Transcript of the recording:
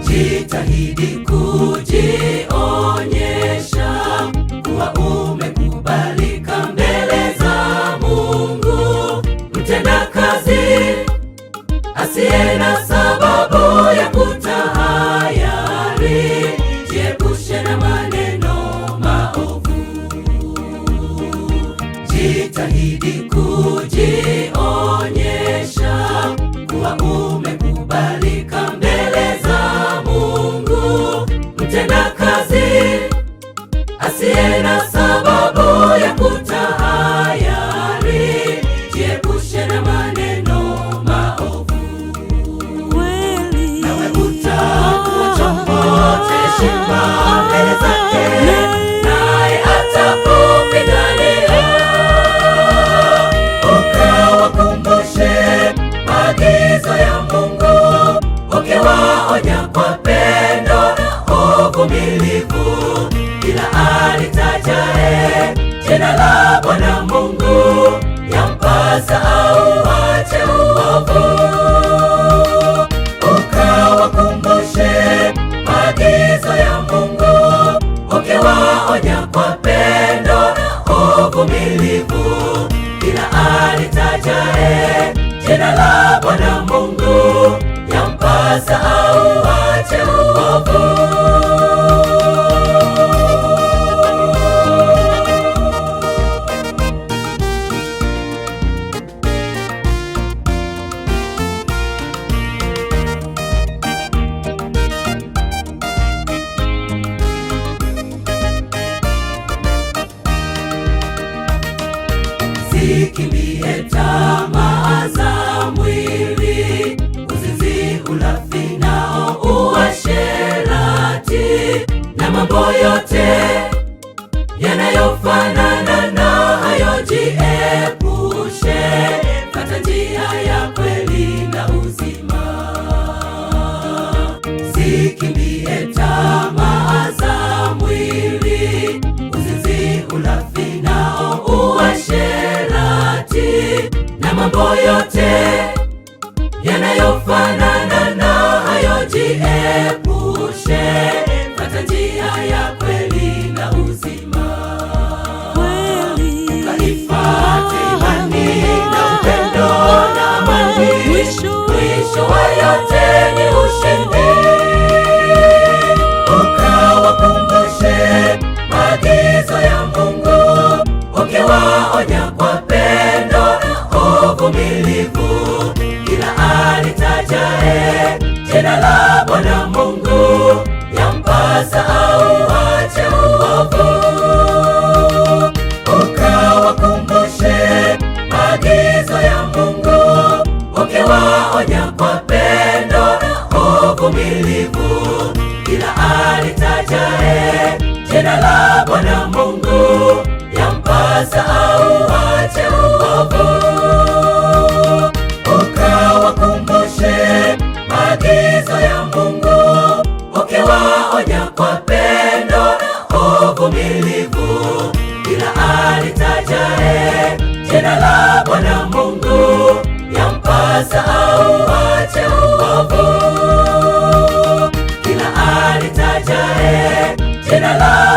Jitahidi kujionyesha kuwa umekubalika mbele za Mungu, mtenda kazi asiye na sababu ya kutahayari. Jiepushe na maneno maovu. Jitahidi kujionyesha kuwa umekubalika mbele za Mungu, mtenda kazi asiye na sababu ya kutahayari. Jiepushe na maneno maovu. Nawe utakuwa chombo cha heshima mbele zake, naye atakupigania. Ukawakumbushe maagizo ya Mungu, ukiwaonya kwa pendo na uvumilivu. Kila alitajaye jina la Bwana Mungu, yampasa auache uovu. Ukawakumbushe maagizo ya Mungu, ukiwaonya kwa pendo na uvumilivu. Kila alitajaye jina la Bwana Mungu, yampasa auache uovu. Zikimbie tamaa za mwili, uzinzi, ulafi nao uasherati, na mambo yote yanayofanana na hayo jiepushe. Fuata njia ya kweli na uzima. Zikimbie tamaa za mwili, uzinzi, ulafi nao uasherati, na mambo yote yanayofanana na hayo jiepushe. Fuata njia ya kweli na uzima. Ukaifuate imani na upendo na amani, mwisho wa yote ni ushindi. Ukawakumbushe maagizo ya Mungu, ukiwaonya kwa pendo na uvumilivu. Kila alitajaye jina la Bwana Mungu, yampasa auache uovu. Ukawakumbushe maagizo ya Mungu, ukiwaonya kwa pendo na uvumilivu. Kila alitajaye jina la Bwana Mungu, yampasa auache uovu. Ukawakumbushe maagizo ya Mungu, ukiwaonya kwa pendo na uvumilivu. Kila alitajaye jina la Bwana Mungu, yampasa auache uovu. Kila alitajaye jina la